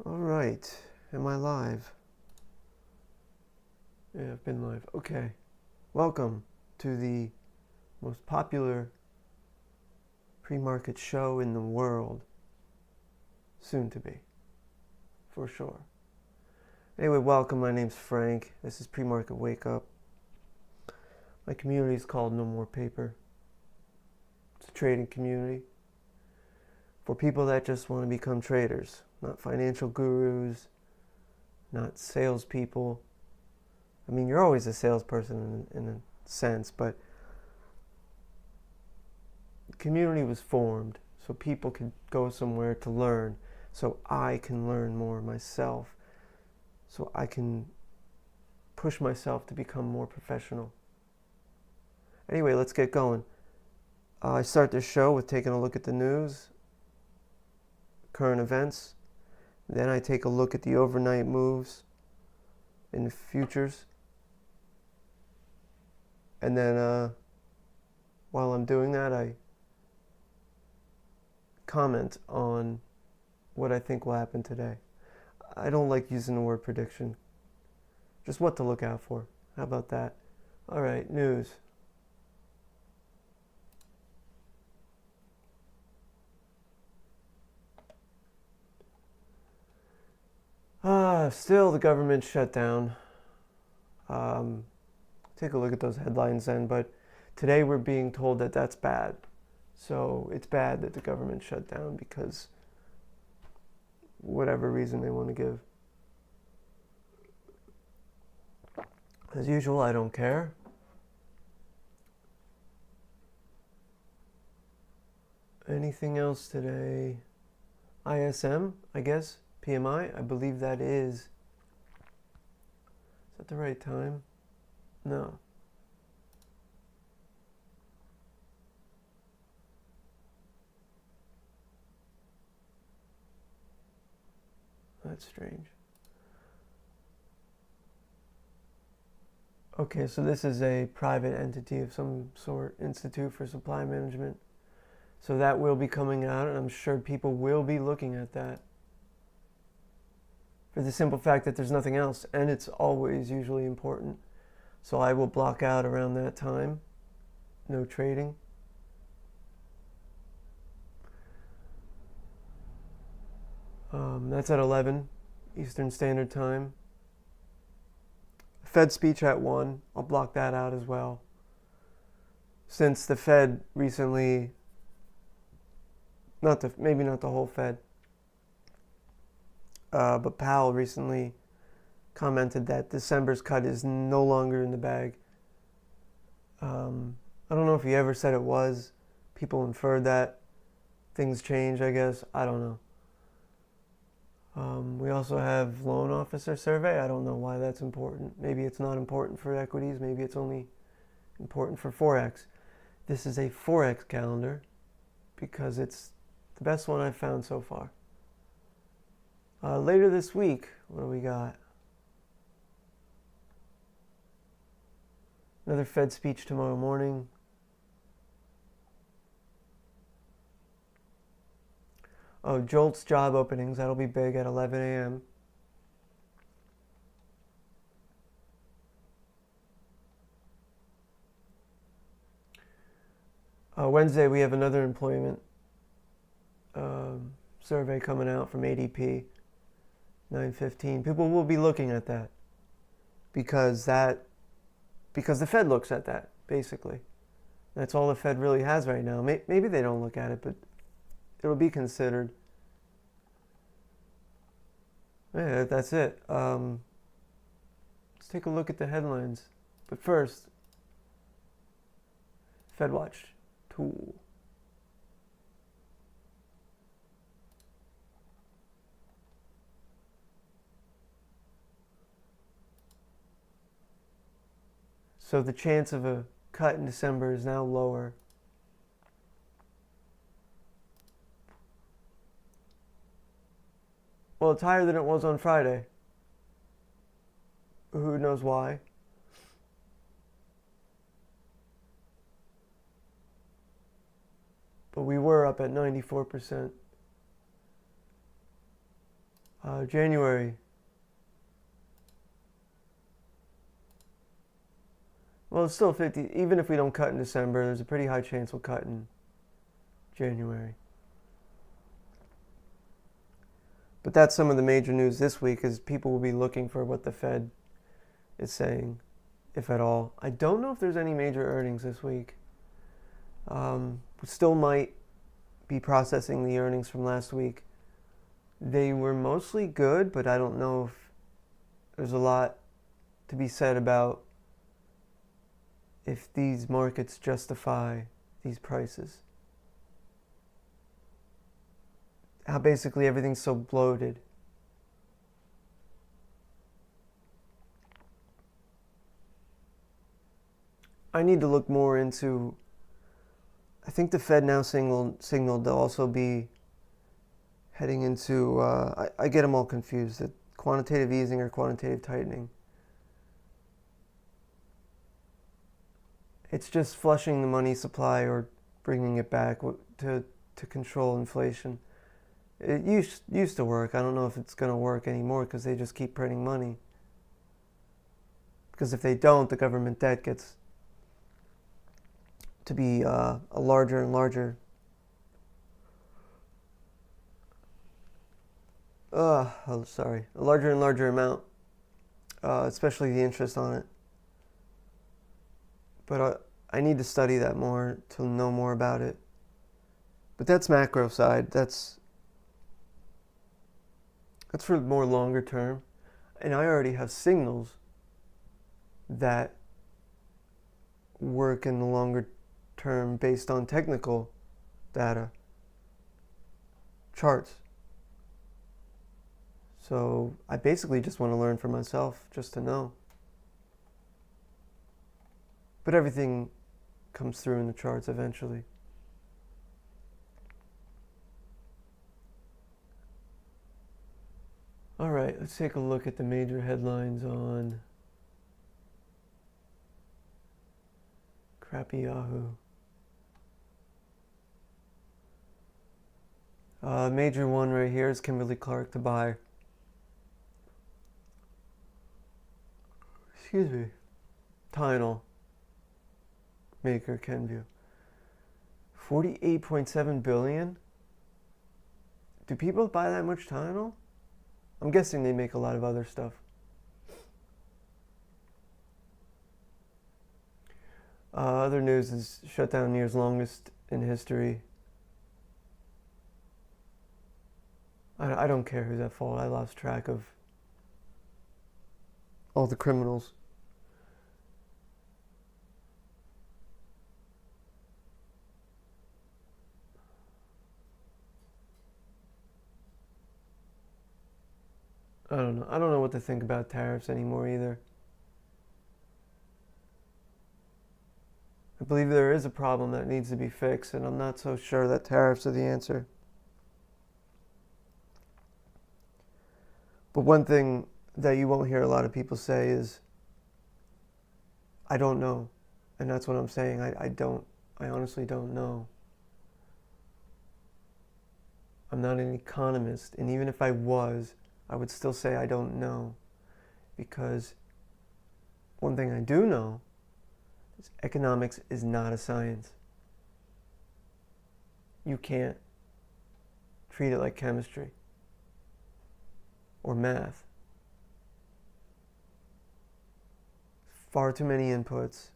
All right, am I live? Yeah, I've been live. Okay, welcome to the most popular pre-market show in the world. Soon to be, for sure. Anyway, welcome. My name's Frank. This is Pre-Market Wake Up. My community is called No More Paper. It's a trading community for people that just want to become traders, not financial gurus, not salespeople. I mean, you're always a salesperson in a sense, but the community was formed so people could go somewhere to learn, so I can learn more myself, so I can push myself to become more professional. Anyway, let's get going. I start this show with taking a look at the news, current events. Then I take a look at the overnight moves in the futures. And then while I'm doing that, I comment on what I think will happen today. I don't like using the word prediction. Just what to look out for. How about that? All right, news. Still the government shutdown. Take a look at those headlines then, but today we're being told that that's bad. So it's bad that the government shut down because whatever reason they want to give. As usual, I don't care. Anything else today? ISM, I guess. PMI, I believe that is. Is that the right time? No. That's strange. Okay, so this is a private entity of some sort, Institute for Supply Management. So that will be coming out, and I'm sure people will be looking at that. For the simple fact that there's nothing else, and it's always usually important. So I will block out around that time. No trading. That's at 11 Eastern Standard Time. Fed speech at 1. I'll block that out as well. Since the Fed recently, maybe not the whole Fed, but Powell recently commented that December's cut is no longer in the bag. I don't know if he ever said it was. People inferred that. Things change, I guess. I don't know. We also have loan officer survey. I don't know why that's important. Maybe it's not important for equities. Maybe it's only important for Forex. This is a Forex calendar because it's the best one I've found so far. Later this week, what do we got? Another Fed speech tomorrow morning. Oh, Jolt's job openings. That'll be big at 11 a.m. Wednesday, we have another employment survey coming out from ADP, 9:15. People will be looking at that because the Fed looks at that, basically. That's all the Fed really has right now. Maybe they don't look at it, but it'll be considered. Yeah, that's it. Let's take a look at the headlines. But first, FedWatch tool. So the chance of a cut in December is now lower. Well, it's higher than it was on Friday. Who knows why? But we were up at 94%. January. Well, it's still 50. Even if we don't cut in December, there's a pretty high chance we'll cut in January. But that's some of the major news this week, is people will be looking for what the Fed is saying, if at all. I don't know if there's any major earnings this week. We still might be processing the earnings from last week. They were mostly good, but I don't know if there's a lot to be said about if these markets justify these prices. How basically everything's so bloated. I need to look more into, I think the Fed now signaled they'll also be heading into, I get them all confused, that quantitative easing or quantitative tightening. It's just flushing the money supply or bringing it back to control inflation. It used to work. I don't know if it's going to work anymore because they just keep printing money. Because if they don't, the government debt gets to be a larger and larger a larger and larger amount, especially the interest on it. But I need to study that more to know more about it. But that's macro side. That's for more longer term. And I already have signals that work in the longer term based on technical data, charts. So I basically just want to learn for myself, just to know. But everything comes through in the charts eventually. All right, let's take a look at the major headlines on crappy Yahoo. Major one right here is Kimberly-Clark to buy. Excuse me. Tylenol maker Kenvue. 48.7 billion? Do people buy that much Tylenol? I'm guessing they make a lot of other stuff. Other news is shutdown year's longest in history. I don't care who's at fault. I lost track of all the criminals. I don't know. I don't know what to think about tariffs anymore either. I believe there is a problem that needs to be fixed, and I'm not so sure that tariffs are the answer. But one thing that you won't hear a lot of people say is, I don't know. And that's what I'm saying. I honestly don't know. I'm not an economist, and even if I was, I would still say I don't know, because one thing I do know is economics is not a science. You can't treat it like chemistry or math. Far too many inputs.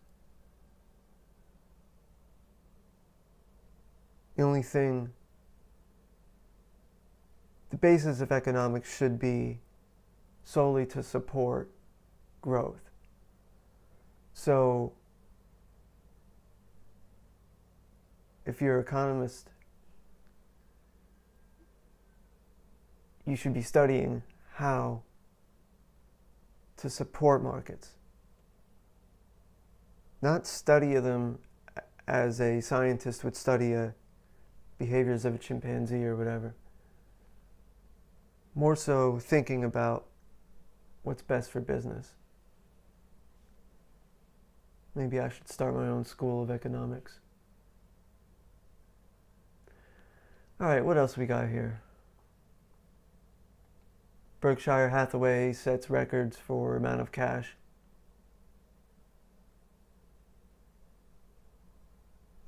The basis of economics should be solely to support growth. So if you're an economist, you should be studying how to support markets. Not study them as a scientist would study behaviors of a chimpanzee or whatever. More so thinking about what's best for business. Maybe I should start my own school of economics. All right, what else we got here? Berkshire Hathaway sets records for amount of cash.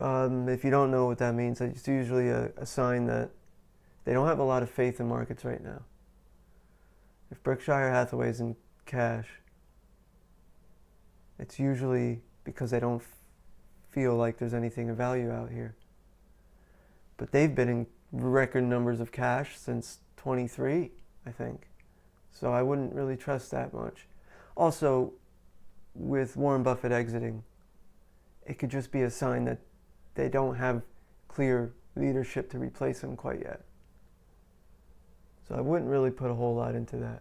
If you don't know what that means, it's usually a sign that they don't have a lot of faith in markets right now. If Berkshire Hathaway's in cash, it's usually because they don't feel like there's anything of value out here. But they've been in record numbers of cash since 23, I think. So I wouldn't really trust that much. Also, with Warren Buffett exiting, it could just be a sign that they don't have clear leadership to replace him quite yet. So I wouldn't really put a whole lot into that.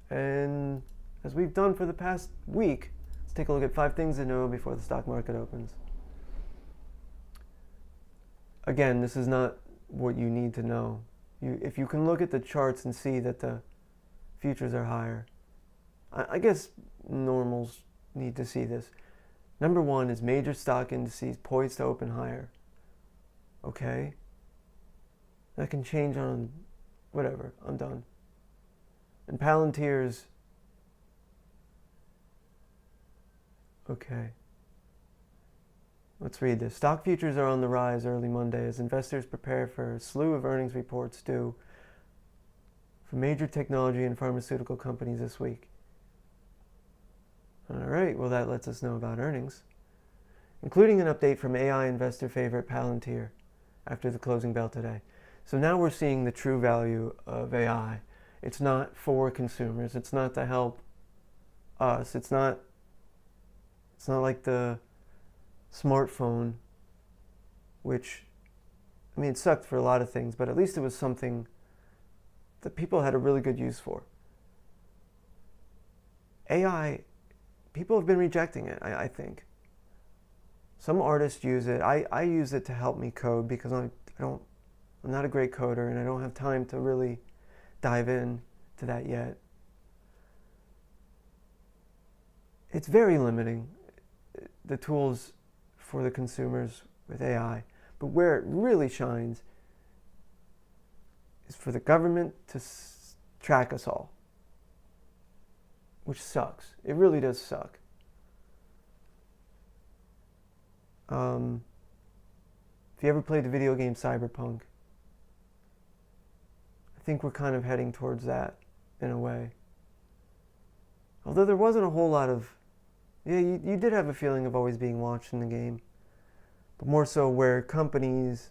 And as we've done for the past week, let's take a look at 5 things to know before the stock market opens. Again, this is not what you need to know. If you can look at the charts and see that the futures are higher, I guess normals need to see this. Number 1 is major stock indices poised to open higher. Okay? That can change on whatever. I'm done. And Palantir's, okay. Let's read this. Stock futures are on the rise early Monday as investors prepare for a slew of earnings reports due from major technology and pharmaceutical companies this week. All right, well, that lets us know about earnings, including an update from AI investor favorite Palantir after the closing bell today. So now we're seeing the true value of AI. It's not for consumers. It's not to help us. It's not like the smartphone, which, I mean, it sucked for a lot of things, but at least it was something that people had a really good use for. AI, people have been rejecting it, I think. Some artists use it. I use it to help me code because I'm not a great coder and I don't have time to really dive in to that yet. It's very limiting, the tools for the consumers with AI. But where it really shines is for the government to track us all, which sucks. It really does suck. If you ever played the video game Cyberpunk, I think we're kind of heading towards that in a way. Although there wasn't a whole lot of, yeah, you did have a feeling of always being watched in the game, but more so where companies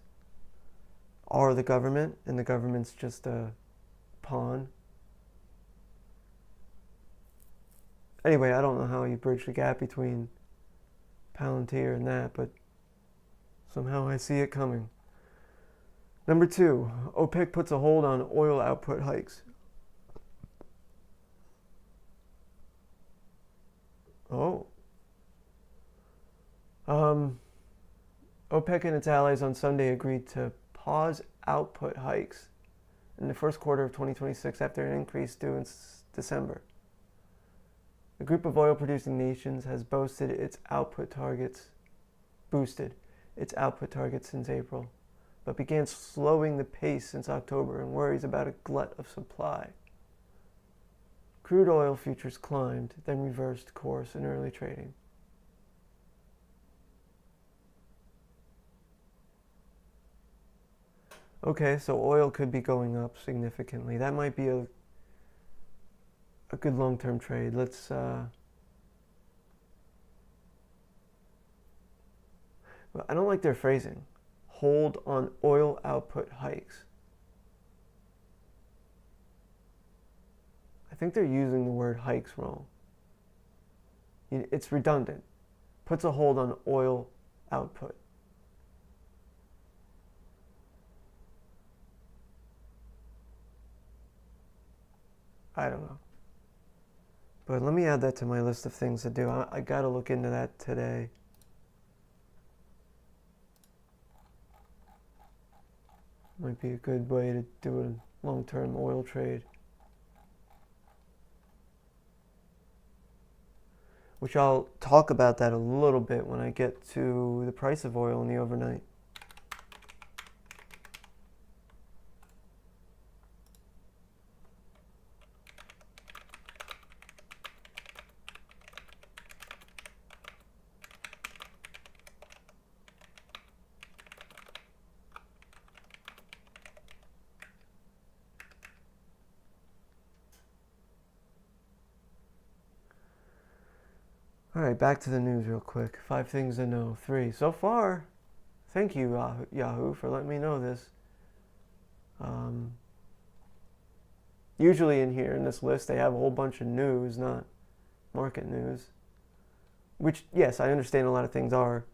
are the government and the government's just a pawn. Anyway, I don't know how you bridge the gap between Palantir and that, but somehow I see it coming. Number 2, OPEC puts a hold on oil output hikes. Oh. OPEC and its allies on Sunday agreed to pause output hikes in the first quarter of 2026 after an increase due in December. The group of oil-producing nations has boosted its output targets since April, but began slowing the pace since October and worries about a glut of supply. Crude oil futures climbed, then reversed course in early trading. Okay, so oil could be going up significantly. That might be a good long-term trade. Let's well, I don't like their phrasing. Hold on oil output hikes. I think they're using the word hikes wrong. It's redundant. Puts a hold on oil output. I don't know. But let me add that to my list of things to do. I gotta look into that today. Might be a good way to do a long-term oil trade. Which I'll talk about that a little bit when I get to the price of oil in the overnight. All right, back to the news real quick. 5 things to know. 3. So far, thank you, Yahoo, for letting me know this. Usually in here, in this list, they have a whole bunch of news, not market news. Which, yes, I understand a lot of things are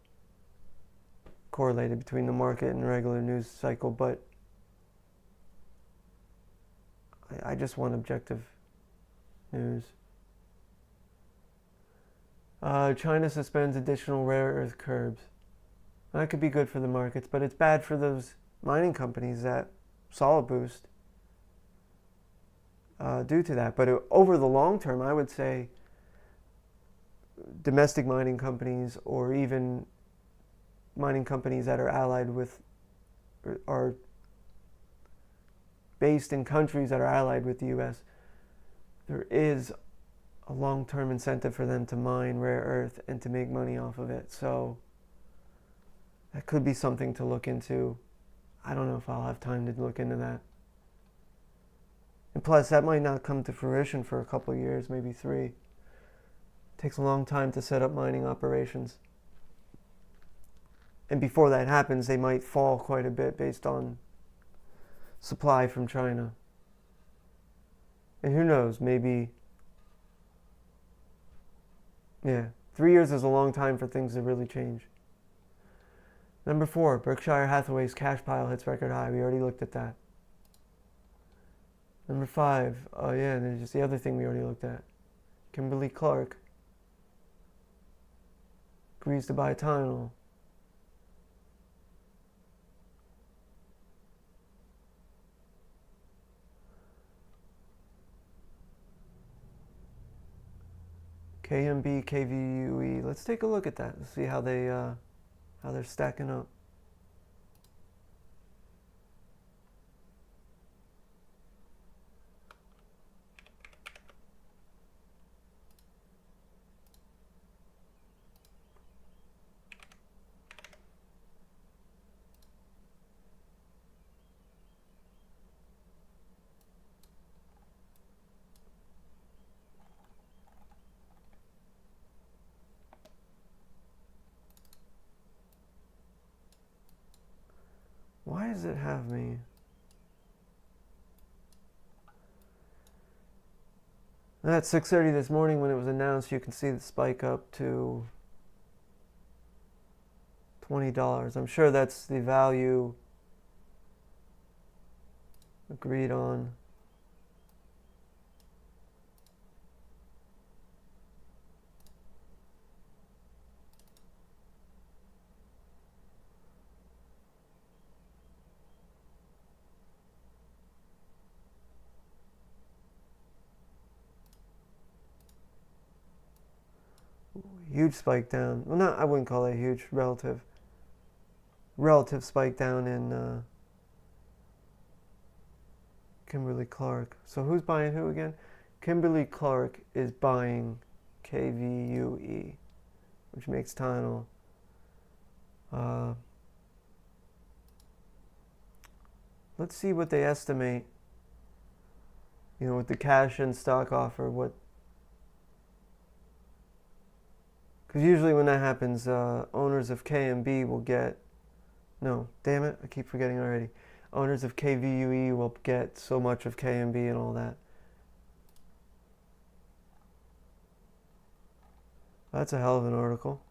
correlated between the market and the regular news cycle, but I just want objective news. China suspends additional rare earth curbs. That could be good for the markets, but it's bad for those mining companies that saw a boost due to that. But over the long term, I would say domestic mining companies, or even mining companies that are allied with, or are based in countries that are allied with the U.S., there is a long-term incentive for them to mine rare earth and to make money off of it. So that could be something to look into. I don't know if I'll have time to look into that. And plus, that might not come to fruition for a couple of years, maybe 3. It takes a long time to set up mining operations. And before that happens, they might fall quite a bit based on supply from China. And who knows, maybe, yeah, 3 years is a long time for things to really change. Number 4, Berkshire Hathaway's cash pile hits record high. We already looked at that. Number 5, oh yeah, there's just the other thing we already looked at. Kimberly-Clark agrees to buy Tylenol. KMB, KVUE. Let's take a look at that and see how they're stacking up. Why does it have me? At 6:30 this morning when it was announced, you can see the spike up to $20. I'm sure that's the value agreed on. Huge spike down. Well, I wouldn't call it huge. Relative spike down in Kimberly-Clark. So who's buying who again? Kimberly-Clark is buying KVUE, which makes Tylenol. Let's see what they estimate. You know, with the cash and stock offer, what? Because usually when that happens, owners of KMB will get, no, damn it, I keep forgetting already. Owners of KVUE will get so much of KMB and all that. That's a hell of an article.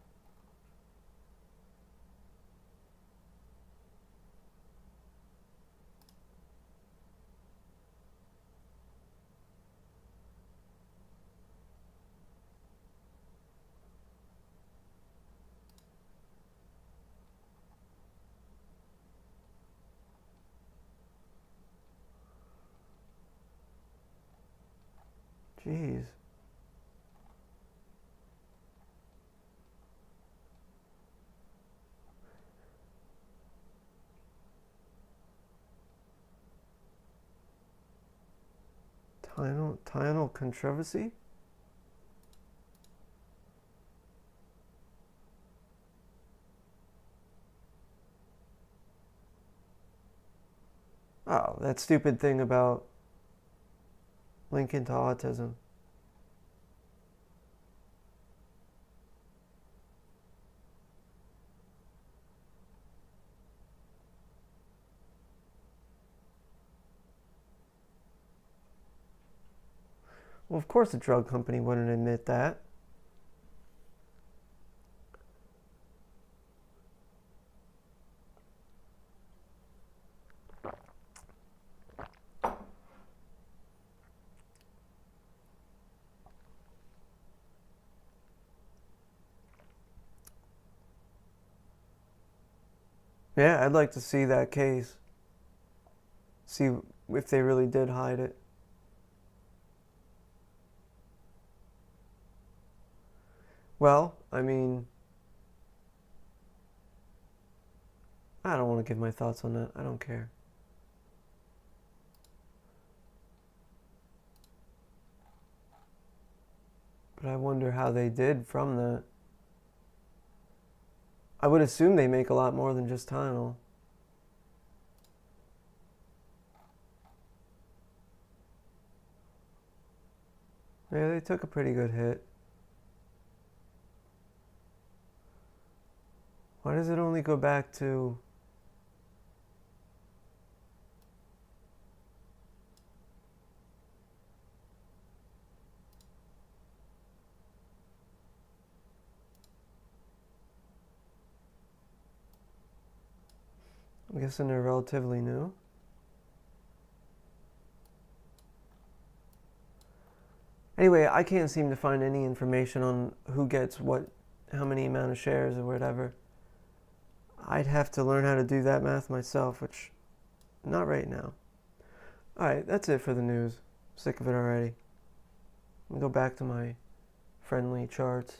Jeez. Tylenol controversy? Oh, that stupid thing about linking to autism. Well, of course a drug company wouldn't admit that. Yeah, I'd like to see that case. See if they really did hide it. Well, I mean, I don't want to give my thoughts on that. I don't care. But I wonder how they did from that. I would assume they make a lot more than just Tylenol. Yeah, they took a pretty good hit. Why does it only go back to... I'm guessing they're relatively new. Anyway, I can't seem to find any information on who gets what, how many amount of shares or whatever. I'd have to learn how to do that math myself, which not right now. Alright, that's it for the news. I'm sick of it already. Let me go back to my friendly charts.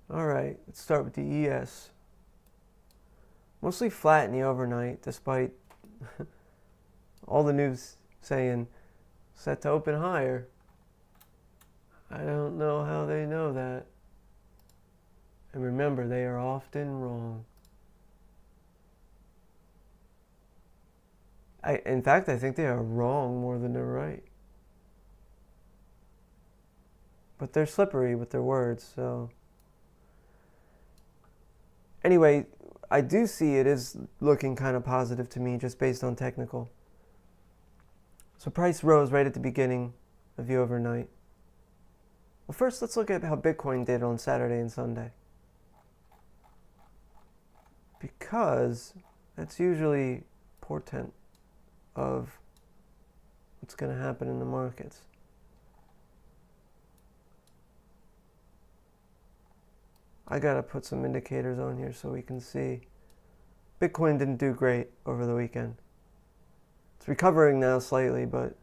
Alright, let's start with the ES. Mostly flat in the overnight, despite all the news saying set to open higher. I don't know how they know that. And remember, they are often wrong. In fact, I think they are wrong more than they're right. But they're slippery with their words, so... Anyway, I do see it is looking kind of positive to me just based on technical. So price rose right at the beginning of the overnight. Well, first let's look at how Bitcoin did on Saturday and Sunday. Because that's usually portent of what's going to happen in the markets. I gotta put some indicators on here so we can see. Bitcoin didn't do great over the weekend. It's recovering now slightly, but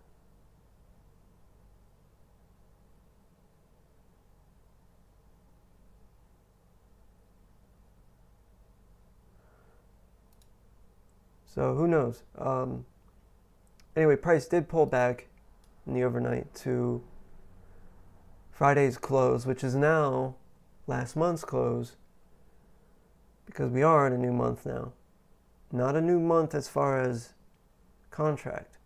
so who knows? Anyway, price did pull back in the overnight to Friday's close, which is now last month's close, because we are in a new month now. Not a new month as far as contract,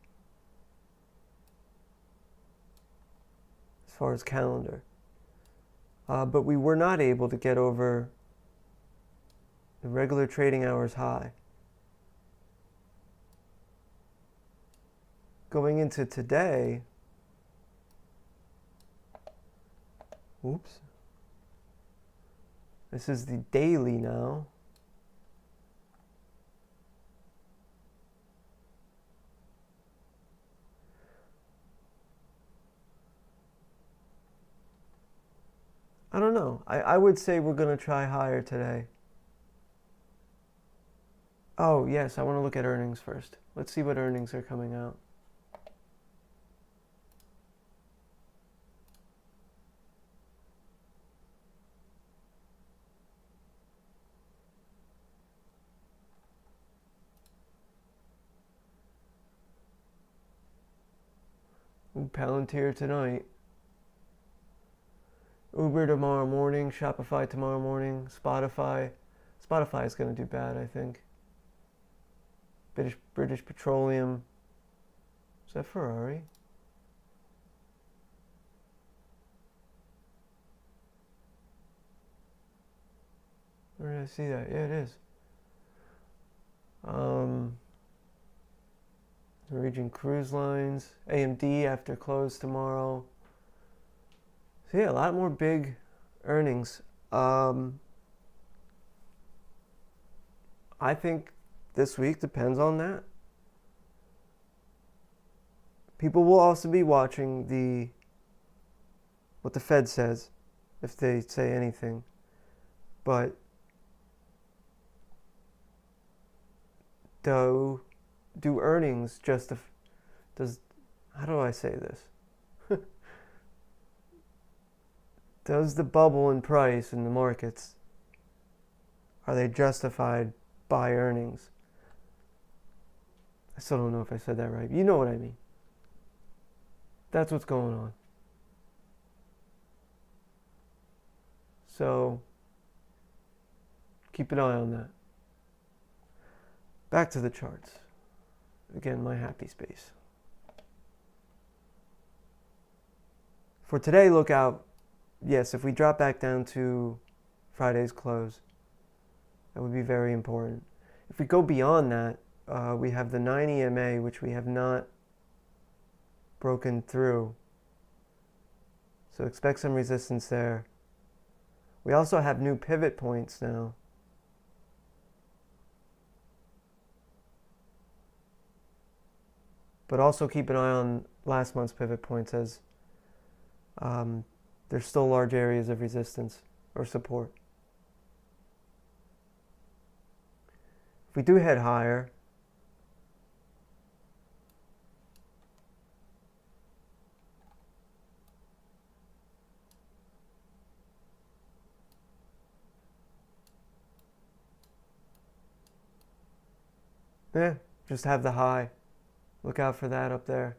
as far as calendar. But we were not able to get over the regular trading hours high. Going into today, oops. This is the daily now. I don't know. I would say we're going to try higher today. Oh, yes, I want to look at earnings first. Let's see what earnings are coming out. Ooh, Palantir tonight. Uber tomorrow morning, Shopify tomorrow morning, Spotify. Spotify is going to do bad, I think. British Petroleum. Is that Ferrari? Where did I see that? Yeah, it is. Norwegian Cruise Lines, AMD after close tomorrow. So yeah, a lot more big earnings. I think this week depends on that. People will also be watching what the Fed says, if they say anything. But do earnings how do I say this? Does the bubble in price in the markets, are they justified by earnings? I still don't know if I said that right. You know what I mean. That's what's going on. So keep an eye on that. Back to the charts. Again, my happy space. For today, look out. Yes, if we drop back down to Friday's close, that would be very important. If we go beyond that, we have the 9 EMA, which we have not broken through. So expect some resistance there. We also have new pivot points now. But also keep an eye on last month's pivot points, as there's still large areas of resistance or support. If we do head higher, just have the high. Look out for that up there.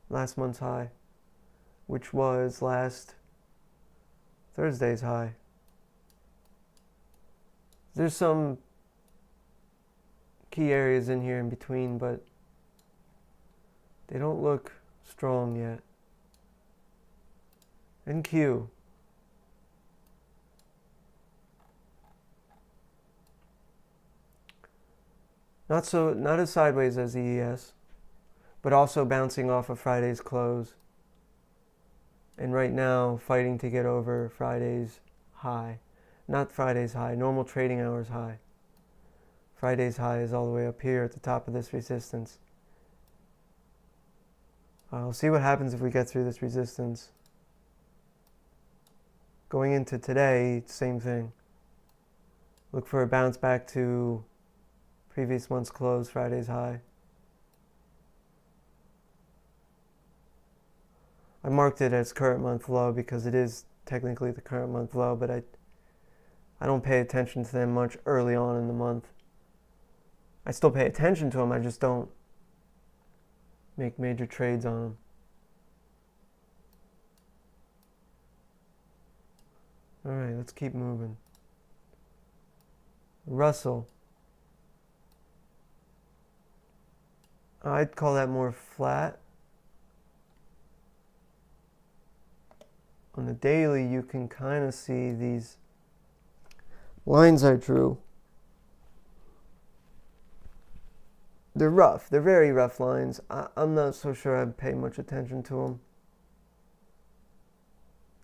Last month's high, which was last Thursday's high. There's some key areas in here in between, but they don't look strong yet. NQ. Not as sideways as the ES, but also bouncing off of Friday's close. And right now, fighting to get over Friday's high. Not Friday's high, normal trading hours high. Friday's high is all the way up here at the top of this resistance. We'll see what happens if we get through this resistance. Going into today, same thing. Look for a bounce back to previous month's close, Friday's high. I marked it as current month low because it is technically the current month low, but I don't pay attention to them much early on in the month. I still pay attention to them, I just don't make major trades on them. All right, let's keep moving. Russell. I'd call that more flat. On the daily, you can kind of see these lines I drew. They're rough. They're very rough lines. I'm not so sure I'd pay much attention to them.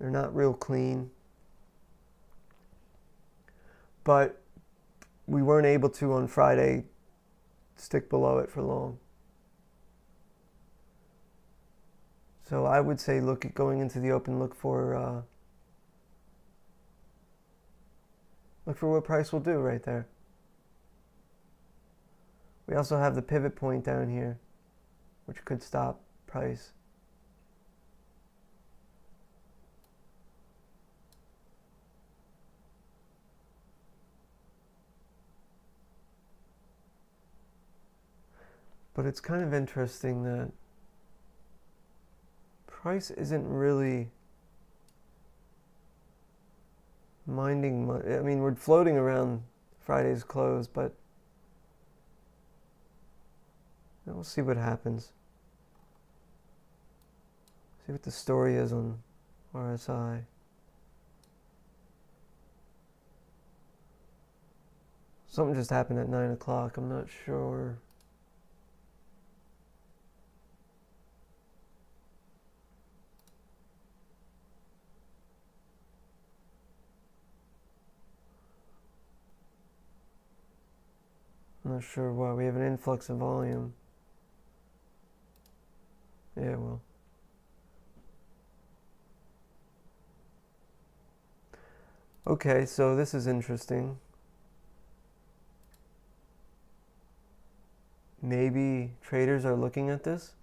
They're not real clean. But we weren't able to, on Friday, stick below it for long. So I would say going into the open, look for what price will do right there. We also have the pivot point down here, which could stop price. But it's kind of interesting that price isn't really minding much. I mean, we're floating around Friday's close, but we'll see what happens. See what the story is on RSI. Something just happened at 9 o'clock. I'm not sure. I'm not sure why. We have an influx of volume. Yeah, well. Okay, so this is interesting. Maybe traders are looking at this.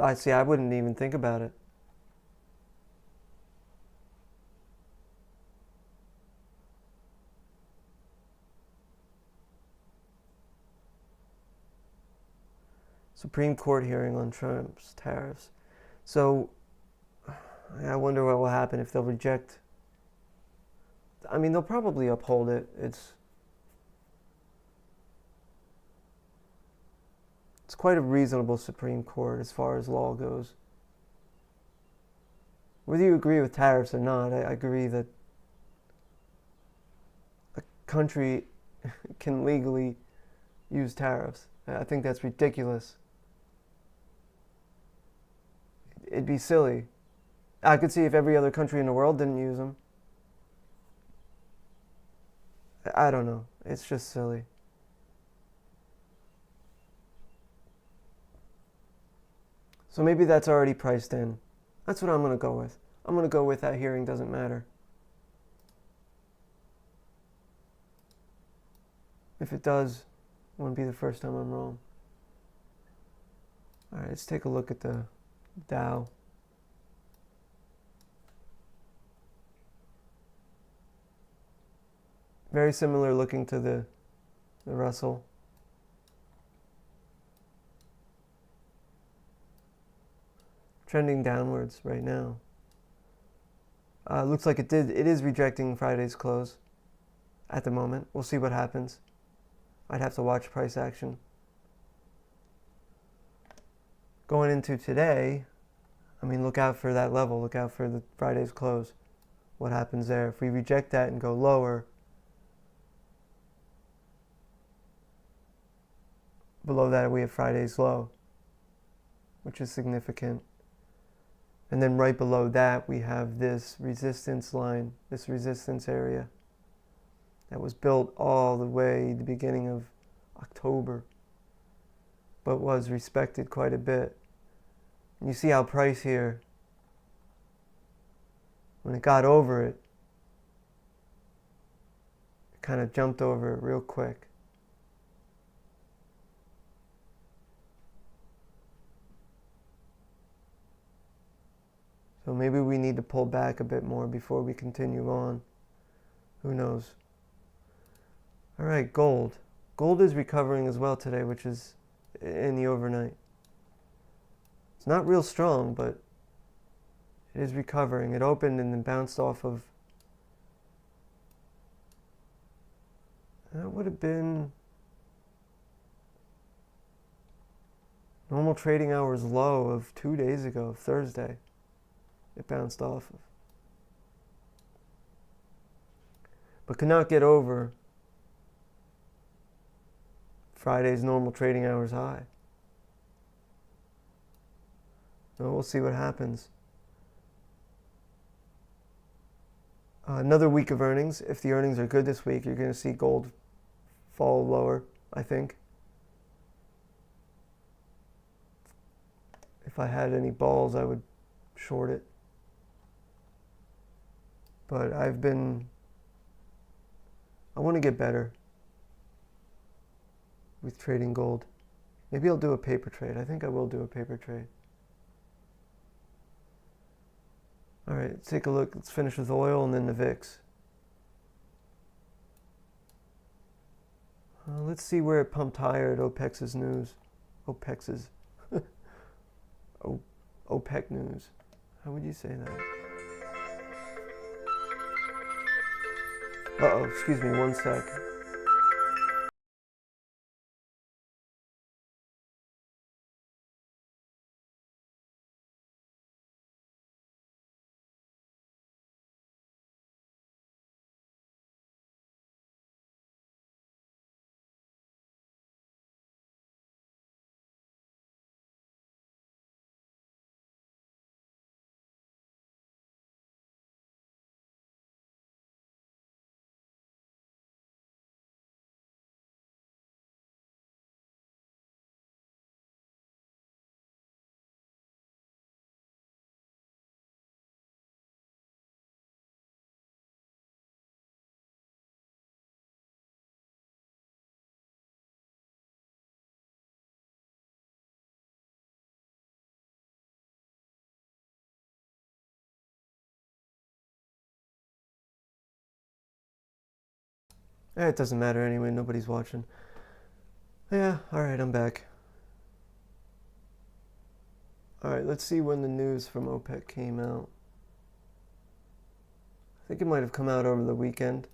I see, I wouldn't even think about it. Supreme Court hearing on Trump's tariffs. So I wonder what will happen if they'll reject. I mean, they'll probably uphold it. It's quite a reasonable Supreme Court as far as law goes. Whether you agree with tariffs or not, I agree that a country can legally use tariffs. I think that's ridiculous. It'd be silly. I could see if every other country in the world didn't use them. I don't know. It's just silly. So maybe that's already priced in. That's what I'm going to go with. I'm going to go with that hearing doesn't matter. If it does, it won't be the first time I'm wrong. All right, let's take a look at the Dow. Very similar looking to the Russell. Trending downwards right now. Looks like it is rejecting Friday's close at the moment. We'll see what happens. I'd have to watch price action. Going into today, I mean, look out for that level. Look out for the Friday's close. What happens there? If we reject that and go lower, below that we have Friday's low, which is significant. And then right below that we have this resistance line, this resistance area that was built all the way the beginning of October, but was respected quite a bit. And you see how price here, when it got over it, it kind of jumped over it real quick. So maybe we need to pull back a bit more before we continue on. Who knows? All right, gold. Gold is recovering as well today, which is in the overnight. It's not real strong, but it is recovering. It opened and then bounced off of, that would have been normal trading hours low of 2 days ago, Thursday. It bounced off of. But could not get over Friday's normal trading hours high. So we'll see what happens. Another week of earnings. If the earnings are good this week, you're going to see gold fall lower, I think. If I had any balls, I would short it. But I want to get better with trading gold. Maybe I'll do a paper trade. I think I will do a paper trade. All right, let's take a look. Let's finish with oil and then the VIX. Let's see where it pumped higher at OPEC's news. OPEC's. OPEC news. How would you say that? Uh-oh, excuse me, 1 sec. It doesn't matter anyway, nobody's watching. Yeah, alright, I'm back. Alright, let's see when the news from OPEC came out. I think it might have come out over the weekend.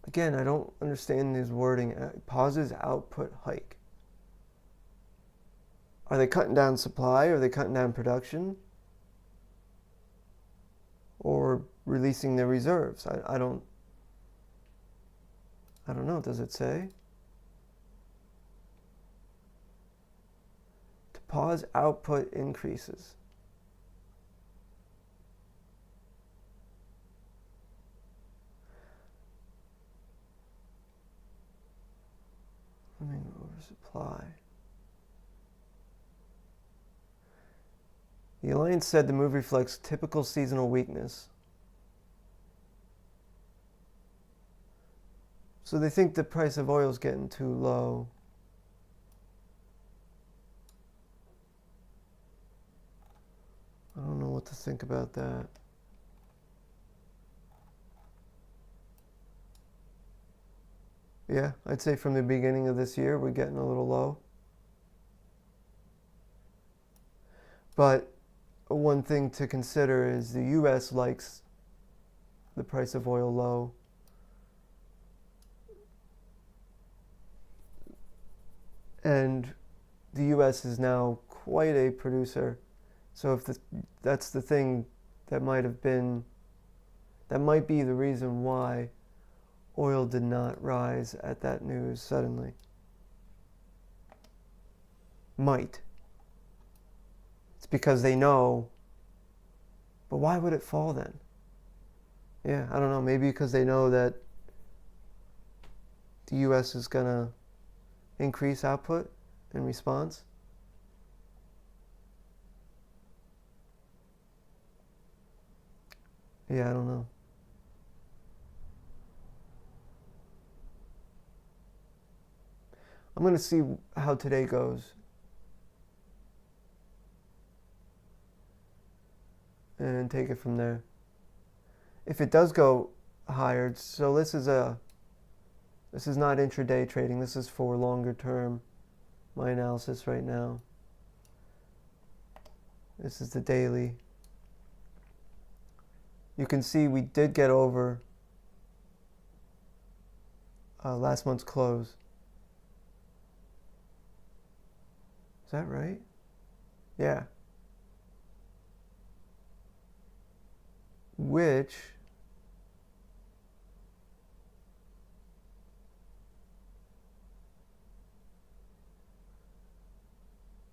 Again, I don't understand this wording. Pauses output hike. Are they cutting down supply? Are they cutting down production? Or releasing their reserves? I don't know. Does it say? To pause output increases. Oversupply. The Alliance said the move reflects typical seasonal weakness. So they think the price of oil is getting too low. I don't know what to think about that. Yeah, I'd say from the beginning of this year, we're getting a little low. But one thing to consider is the U.S. likes the price of oil low. And the U.S. is now quite a producer. So if that's the thing that might be the reason why oil did not rise at that news suddenly. Might. It's because they know, but why would it fall then? Yeah, I don't know, maybe because they know that the US is gonna increase output in response. Yeah, I don't know. I'm going to see how today goes. And take it from there. If it does go higher, so this is not intraday trading. This is for longer term. My analysis right now. This is the daily. You can see we did get over last month's close. Is that right? Yeah. Which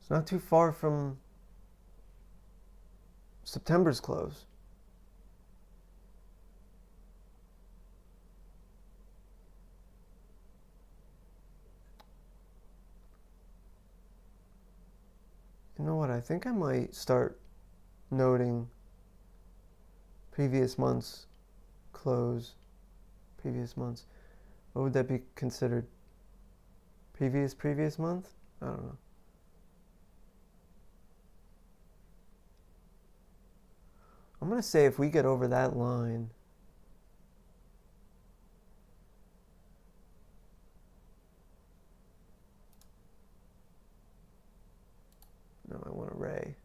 is not too far from September's close. You know what? I think I might start noting previous month's close. Previous months. What would that be considered? Previous month? I don't know. I'm going to say if we get over that line, no, I want a ray.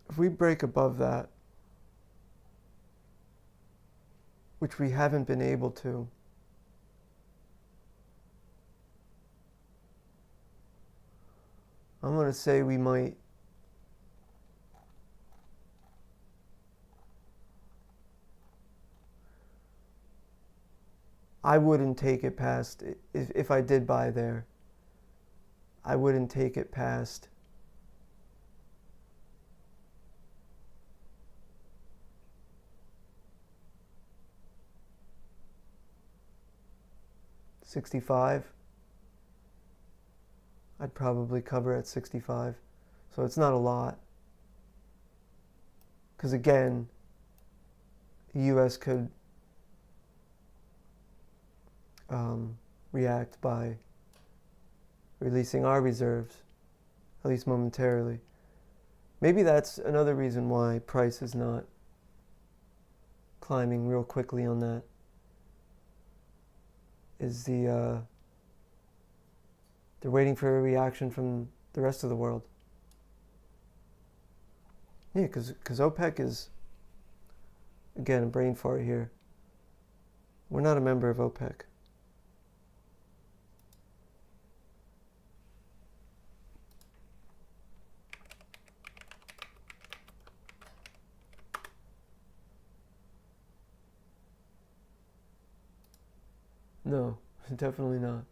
If we break above that, which we haven't been able to, I'm going to say we might I wouldn't take it past, if I did buy there, I wouldn't take it past $65. I'd probably cover at 65. So it's not a lot. Because again, the US could react by releasing our reserves, at least momentarily. Maybe that's another reason why price is not climbing real quickly on that, is they're waiting for a reaction from the rest of the world. Yeah, because OPEC is, again, a brain fart here. We're not a member of OPEC. No, definitely not.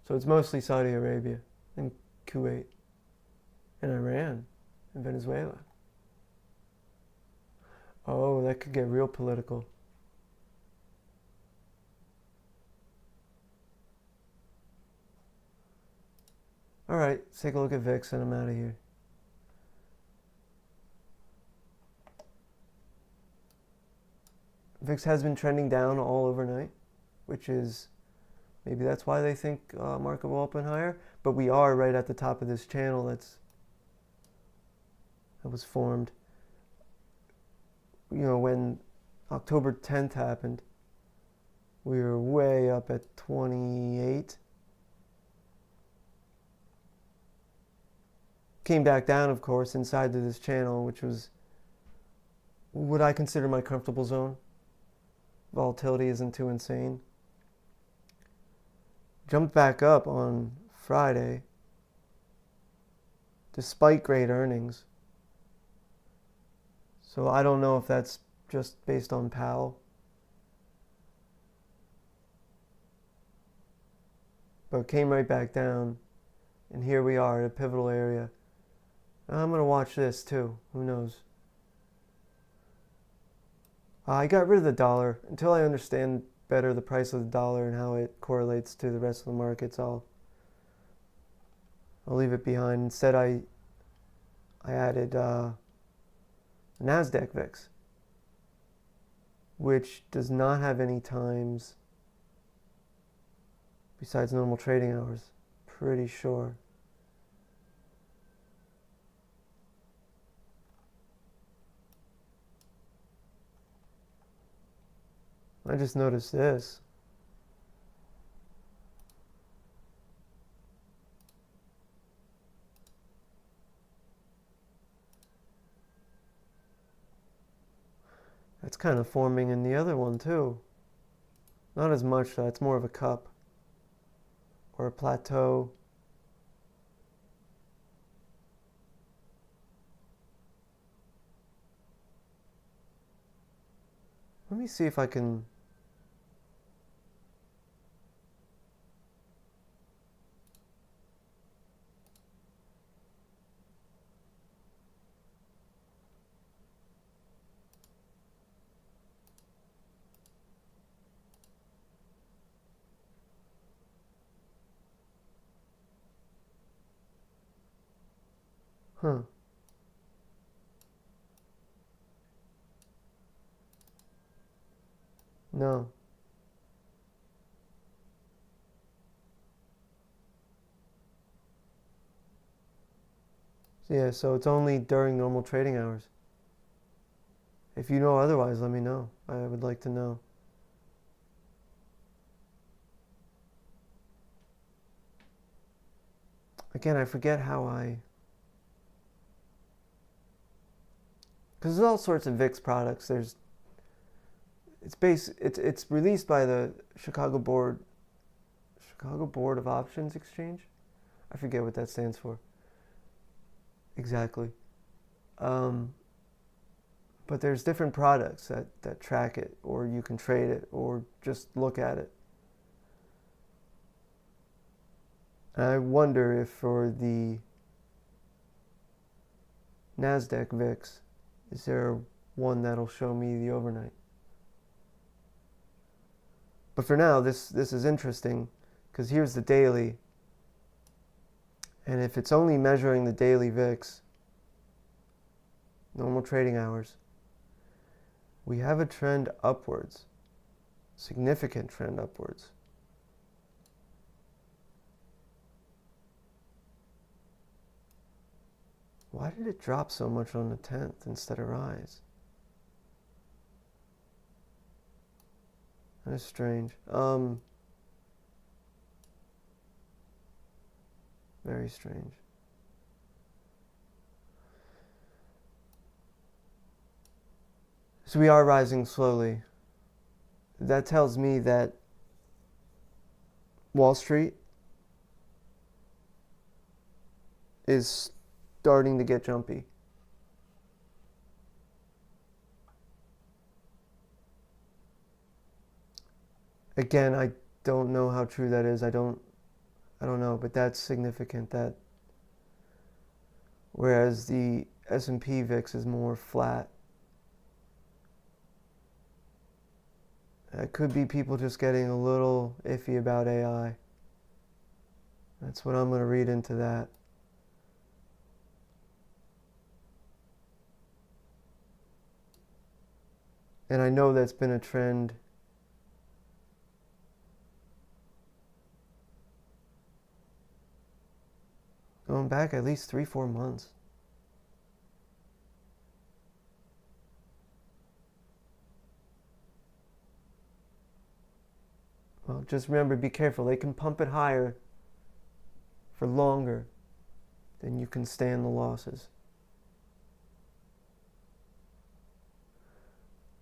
So it's mostly Saudi Arabia and Kuwait and Iran and Venezuela. Oh, that could get real political. All right, let's take a look at VIX and I'm out of here. VIX has been trending down all overnight, which is, maybe that's why they think market will open higher. But we are right at the top of this channel that was formed. You know, when October 10th happened, we were way up at 28. Came back down, of course, inside to this channel, which was what I consider my comfortable zone. Volatility isn't too insane. Jumped back up on Friday, despite great earnings. So I don't know if that's just based on Powell. But came right back down, and here we are at a pivotal area. I'm going to watch this too. Who knows? I got rid of the dollar. Until I understand better the price of the dollar and how it correlates to the rest of the markets, I'll leave it behind. Instead, I added NASDAQ VIX, which does not have any times besides normal trading hours. Pretty sure. I just noticed this. That's kind of forming in the other one too. Not as much though, it's more of a cup or a plateau. Let me see if I can No. Yeah, so it's only during normal trading hours. If you know otherwise, let me know. I would like to know. Again, I forget how because there's all sorts of VIX products. It's released by the Chicago Board of Options Exchange. I forget what that stands for exactly. But there's different products that track it, or you can trade it, or just look at it. And I wonder if for the NASDAQ VIX, is there one that'll show me the overnight? But for now, this is interesting, because here's the daily. And if it's only measuring the daily VIX, normal trading hours, we have a trend upwards, significant trend upwards. Why did it drop so much on the 10th instead of rise? That is strange. Very strange. So we are rising slowly. That tells me that Wall Street is starting to get jumpy. Again, I don't know how true that is. I don't know, but that's significant. That whereas the S&P VIX is more flat, it could be people just getting a little iffy about AI. That's what I'm going to read into that. And I know that's been a trend going back at least 3-4 months. Well, just remember, be careful. They can pump it higher for longer than you can stand the losses.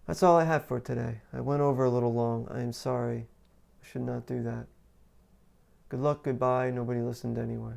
That's all I have for today. I went over a little long. I am sorry. I should not do that. Good luck, goodbye. Nobody listened anyway.